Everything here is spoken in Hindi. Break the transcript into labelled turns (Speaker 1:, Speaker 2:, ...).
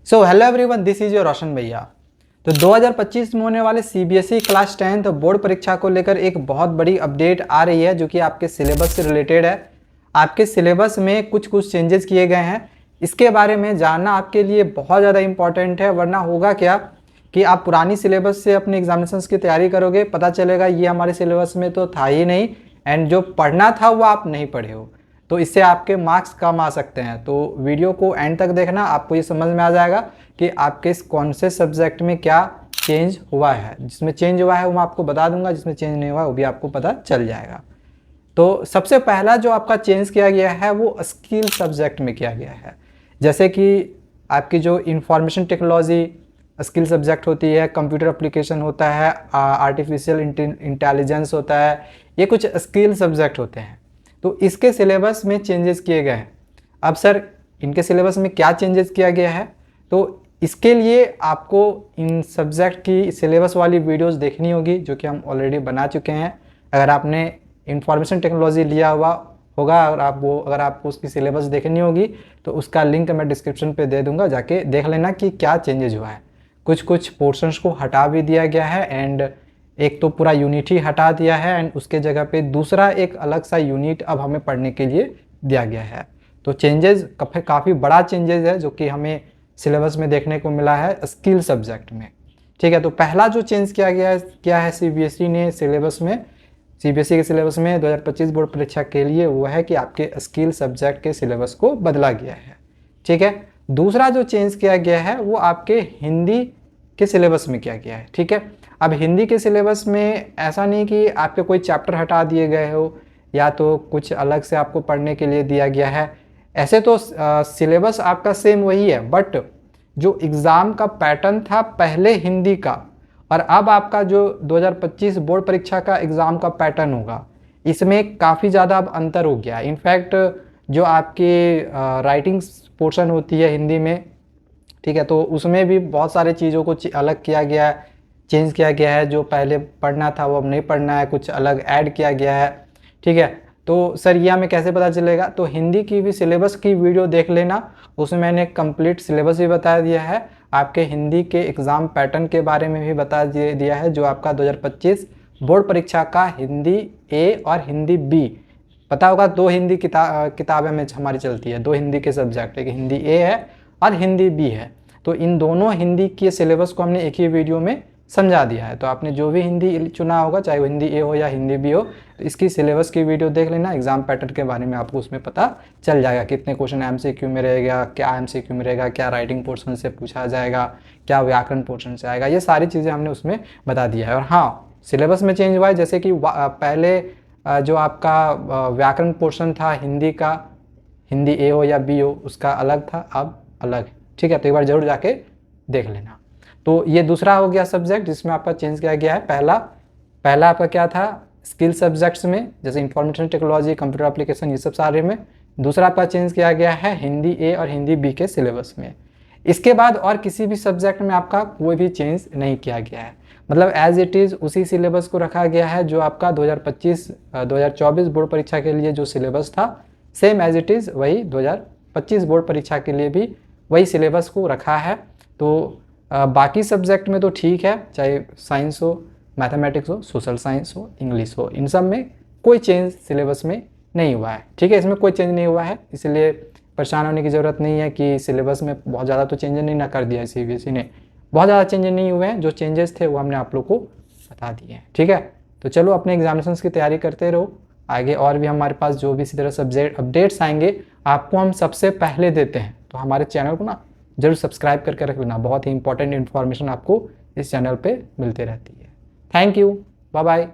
Speaker 1: So hello everyone, this is your Roshan भैया। तो 2025 में होने वाले सीबीएसई क्लास 10th बोर्ड परीक्षा को लेकर एक बहुत बड़ी अपडेट आ रही है जो कि आपके सिलेबस से रिलेटेड है। आपके सिलेबस में कुछ चेंजेस किए गए हैं। इसके बारे में जानना आपके लिए बहुत ज़्यादा इंपॉर्टेंट है, वरना होगा क्या कि आप पुरानी सिलेबस से अपने एग्जामिनेशंस की तैयारी करोगे, पता चलेगा ये हमारे सिलेबस में तो था ही नहीं एंड जो पढ़ना था वो आप नहीं पढ़े हो, तो इससे आपके मार्क्स कम आ सकते हैं। तो वीडियो को एंड तक देखना, आपको ये समझ में आ जाएगा कि आपके कौन से सब्जेक्ट में क्या चेंज हुआ है। जिसमें चेंज हुआ है वो मैं आपको बता दूंगा, जिसमें चेंज नहीं हुआ वो भी आपको पता चल जाएगा। तो सबसे पहला जो आपका चेंज किया गया है वो स्किल सब्जेक्ट में किया गया है। जैसे कि आपकी जो इंफॉर्मेशन टेक्नोलॉजी स्किल सब्जेक्ट होती है, कंप्यूटर एप्लीकेशन होता है, आर्टिफिशियल इंटेलिजेंस होता है, ये कुछ स्किल सब्जेक्ट होते हैं। तो इसके सिलेबस में चेंजेस किए गए हैं। अब सर इनके सिलेबस में क्या चेंजेस किया गया है, तो इसके लिए आपको इन सब्जेक्ट की सिलेबस वाली वीडियोस देखनी होगी जो कि हम ऑलरेडी बना चुके हैं। अगर आपने इंफॉर्मेशन टेक्नोलॉजी लिया हुआ होगा और अगर आपको उसकी सिलेबस देखनी होगी तो उसका लिंक मैं डिस्क्रिप्शन पे दे दूंगा, जाके देख लेना कि क्या चेंजेस हुआ है। कुछ पोर्शंस को हटा भी दिया गया है एंड एक तो पूरा यूनिट ही हटा दिया है एंड उसके जगह पे दूसरा एक अलग सा यूनिट अब हमें पढ़ने के लिए दिया गया है। तो चेंजेस काफ़ी बड़ा चेंजेस है जो कि हमें सिलेबस में देखने को मिला है स्किल सब्जेक्ट में। ठीक है, तो पहला जो चेंज किया है सीबीएसई ने सिलेबस में, सीबीएसई के सिलेबस में 2025 बोर्ड परीक्षा के लिए, वो है कि आपके स्किल सब्जेक्ट के सिलेबस को बदला गया है। ठीक है, दूसरा जो चेंज किया गया है वो आपके हिंदी के सिलेबस में किया गया है। ठीक है, अब हिंदी के सिलेबस में ऐसा नहीं कि आपके कोई चैप्टर हटा दिए गए हो या तो कुछ अलग से आपको पढ़ने के लिए दिया गया है। ऐसे तो सिलेबस आपका सेम वही है, बट जो एग्ज़ाम का पैटर्न था पहले हिंदी का और अब आपका जो 2025 बोर्ड परीक्षा का एग्ज़ाम का पैटर्न होगा, इसमें काफ़ी ज़्यादा अब अंतर हो गया है। इनफैक्ट जो आपकी राइटिंग पोर्शन होती है हिंदी में, ठीक है, तो उसमें भी बहुत सारे चीज़ों को अलग किया गया है, चेंज किया गया है। जो पहले पढ़ना था वो अब नहीं पढ़ना है, कुछ अलग ऐड किया गया है। ठीक है, तो सर ये हमें कैसे पता चलेगा, तो हिंदी की भी सिलेबस की वीडियो देख लेना, उसमें मैंने कंप्लीट सिलेबस भी बता दिया है। आपके हिंदी के एग्ज़ाम पैटर्न के बारे में भी बता दिया है, जो आपका 2025 बोर्ड परीक्षा का हिंदी ए और हिंदी बी, पता होगा दो हिंदी किताबें में हमारी चलती है, दो हिंदी के सब्जेक्ट, एक हिंदी ए है और हिंदी बी है। तो इन दोनों हिंदी के सिलेबस को हमने एक ही वीडियो में समझा दिया है। तो आपने जो भी हिंदी चुना होगा, चाहे वो हिंदी ए हो या हिंदी बी हो, तो इसकी सिलेबस की वीडियो देख लेना। एग्जाम पैटर्न के बारे में आपको उसमें पता चल जाएगा, कितने क्वेश्चन एमसीक्यू में रहेगा, क्या एमसीक्यू में रहेगा, क्या राइटिंग पोर्शन से पूछा जाएगा, क्या व्याकरण पोर्शन से आएगा, ये सारी चीज़ें हमने उसमें बता दिया है। और हाँ, सिलेबस में चेंज हुआ है, जैसे कि पहले जो आपका व्याकरण पोर्शन था हिंदी का, हिंदी ए हो या बी हो, उसका अलग था, अब अलग है। ठीक है, तो एक बार जरूर जाके देख लेना। तो ये दूसरा हो गया सब्जेक्ट जिसमें आपका चेंज किया गया है। पहला आपका क्या था, स्किल सब्जेक्ट्स में, जैसे इंफॉर्मेशन टेक्नोलॉजी, कंप्यूटर एप्लीकेशन, ये सब सारे में। दूसरा आपका चेंज किया गया है हिंदी ए और हिंदी बी के सिलेबस में। इसके बाद और किसी भी सब्जेक्ट में आपका कोई भी चेंज नहीं किया गया है, मतलब एज इट इज़ उसी सिलेबस को रखा गया है जो आपका 2024 बोर्ड परीक्षा के लिए जो सिलेबस था, सेम एज इट इज़ वही 2025 बोर्ड परीक्षा के लिए भी वही सिलेबस को रखा है। तो बाकी सब्जेक्ट में तो ठीक है, चाहे साइंस हो, मैथमेटिक्स हो, सोशल साइंस हो, इंग्लिश हो, इन सब में कोई चेंज सिलेबस में नहीं हुआ है। ठीक है, इसमें कोई चेंज नहीं हुआ है, इसलिए परेशान होने की ज़रूरत नहीं है कि सिलेबस में बहुत ज़्यादा तो चेंज नहीं ना कर दिया है सीबीएसई ने। बहुत ज़्यादा चेंजेस नहीं हुए हैं, जो चेंजेस थे वो हमने आप लोग को बता दिए हैं। ठीक है, तो चलो अपने एग्जामिनेशंस की तैयारी करते रहो। आगे और भी हमारे पास जो भी इसी तरह सब्जेक्ट अपडेट्स आएंगे आपको हम सबसे पहले देते हैं, तो हमारे चैनल को ना जरूर सब्सक्राइब करके रख लेना। बहुत ही इंपॉर्टेंट इन्फॉर्मेशन आपको इस चैनल पे मिलती रहती है। Thank you, bye bye.